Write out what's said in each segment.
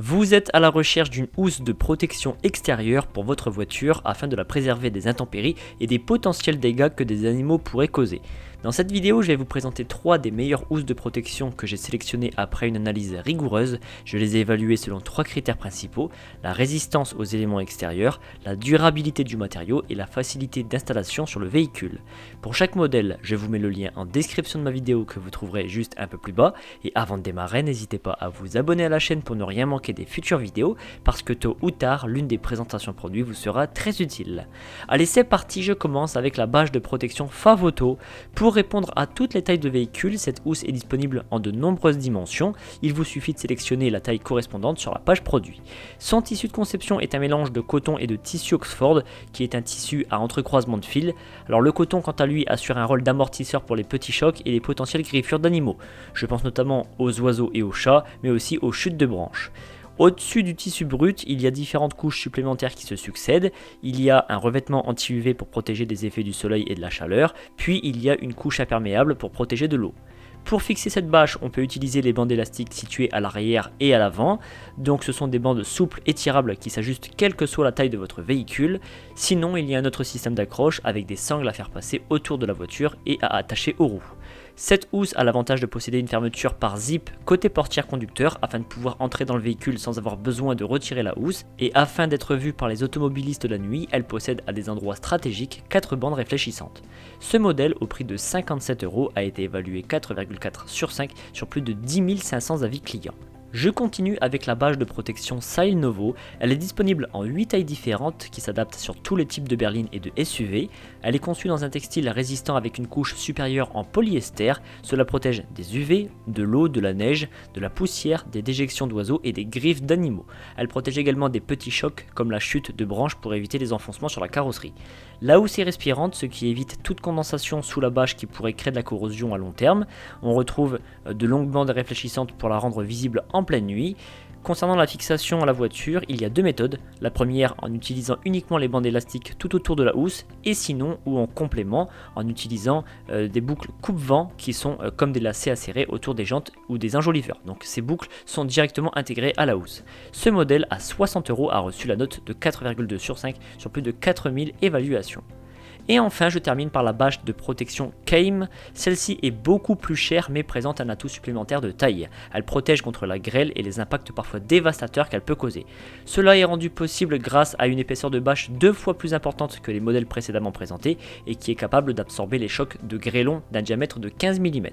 Vous êtes à la recherche d'une housse de protection extérieure pour votre voiture afin de la préserver des intempéries et des potentiels dégâts que des animaux pourraient causer. Dans cette vidéo, je vais vous présenter 3 des meilleures housses de protection que j'ai sélectionnées après une analyse rigoureuse. Je les ai évaluées selon 3 critères principaux: la résistance aux éléments extérieurs, la durabilité du matériau et la facilité d'installation sur le véhicule. Pour chaque modèle, je vous mets le lien en description de ma vidéo que vous trouverez juste un peu plus bas. Et avant de démarrer, n'hésitez pas à vous abonner à la chaîne pour ne rien manquer des futures vidéos, parce que tôt ou tard, l'une des présentations produits vous sera très utile. Allez, c'est parti, je commence avec la bâche de protection Favoto. Pour répondre à toutes les tailles de véhicules, cette housse est disponible en de nombreuses dimensions. Il vous suffit de sélectionner la taille correspondante sur la page produit. Son tissu de conception est un mélange de coton et de tissu Oxford, qui est un tissu à entrecroisement de fils. Alors le coton, quant à lui, assure un rôle d'amortisseur pour les petits chocs et les potentielles griffures d'animaux. Je pense notamment aux oiseaux et aux chats, mais aussi aux chutes de branches. Au-dessus du tissu brut, il y a différentes couches supplémentaires qui se succèdent. Il y a un revêtement anti-UV pour protéger des effets du soleil et de la chaleur, puis il y a une couche imperméable pour protéger de l'eau. Pour fixer cette bâche, on peut utiliser les bandes élastiques situées à l'arrière et à l'avant. Donc ce sont des bandes souples et tirables qui s'ajustent quelle que soit la taille de votre véhicule. Sinon, il y a un autre système d'accroche avec des sangles à faire passer autour de la voiture et à attacher aux roues. Cette housse a l'avantage de posséder une fermeture par zip côté portière conducteur afin de pouvoir entrer dans le véhicule sans avoir besoin de retirer la housse, et afin d'être vue par les automobilistes la nuit, elle possède à des endroits stratégiques 4 bandes réfléchissantes. Ce modèle, au prix de 57 €, a été évalué 4,4 sur 5 sur plus de 10 500 avis clients. Je continue avec la bâche de protection Sailnovo. Elle est disponible en 8 tailles différentes qui s'adaptent sur tous les types de berlines et de SUV. Elle est conçue dans un textile résistant avec une couche supérieure en polyester. Cela protège des UV, de l'eau, de la neige, de la poussière, des déjections d'oiseaux et des griffes d'animaux. Elle protège également des petits chocs comme la chute de branches pour éviter les enfoncements sur la carrosserie. La housse est respirante, ce qui évite toute condensation sous la bâche qui pourrait créer de la corrosion à long terme. On retrouve de longues bandes réfléchissantes pour la rendre visible en pleine nuit. Concernant la fixation à la voiture, il y a 2 méthodes. La première en utilisant uniquement les bandes élastiques tout autour de la housse, et sinon ou en complément en utilisant des boucles coupe-vent qui sont comme des lacets acérés autour des jantes ou des enjoliveurs. Donc ces boucles sont directement intégrées à la housse. Ce modèle à 60 € a reçu la note de 4,2 sur 5 sur plus de 4000 évaluations. Et enfin, je termine par la bâche de protection Keim. Celle-ci est beaucoup plus chère mais présente un atout supplémentaire de taille. Elle protège contre la grêle et les impacts parfois dévastateurs qu'elle peut causer. Cela est rendu possible grâce à une épaisseur de bâche 2 fois plus importante que les modèles précédemment présentés et qui est capable d'absorber les chocs de grêlons d'un diamètre de 15 mm.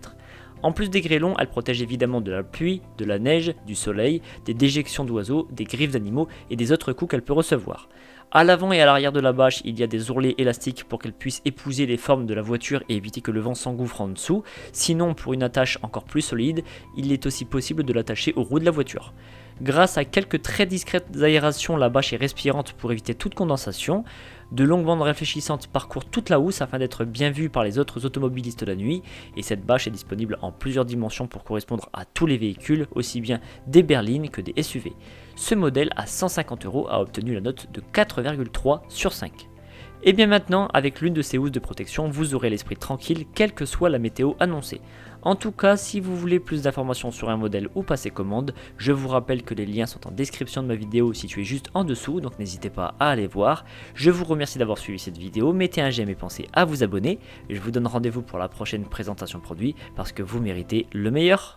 En plus des grêlons, elle protège évidemment de la pluie, de la neige, du soleil, des déjections d'oiseaux, des griffes d'animaux et des autres coups qu'elle peut recevoir. À l'avant et à l'arrière de la bâche, il y a des ourlets élastiques pour qu'elle puisse épouser les formes de la voiture et éviter que le vent s'engouffre en dessous. Sinon, pour une attache encore plus solide, il est aussi possible de l'attacher aux roues de la voiture. Grâce à quelques très discrètes aérations, la bâche est respirante pour éviter toute condensation. De longues bandes réfléchissantes parcourent toute la housse afin d'être bien vue par les autres automobilistes la nuit, et cette bâche est disponible en plusieurs dimensions pour correspondre à tous les véhicules, aussi bien des berlines que des SUV. Ce modèle à 150 € a obtenu la note de 4,3 sur 5. Et bien maintenant, avec l'une de ces housses de protection, vous aurez l'esprit tranquille, quelle que soit la météo annoncée. En tout cas, si vous voulez plus d'informations sur un modèle ou passer commande, je vous rappelle que les liens sont en description de ma vidéo située juste en dessous, donc n'hésitez pas à aller voir. Je vous remercie d'avoir suivi cette vidéo, mettez un j'aime et pensez à vous abonner. Je vous donne rendez-vous pour la prochaine présentation produit, parce que vous méritez le meilleur.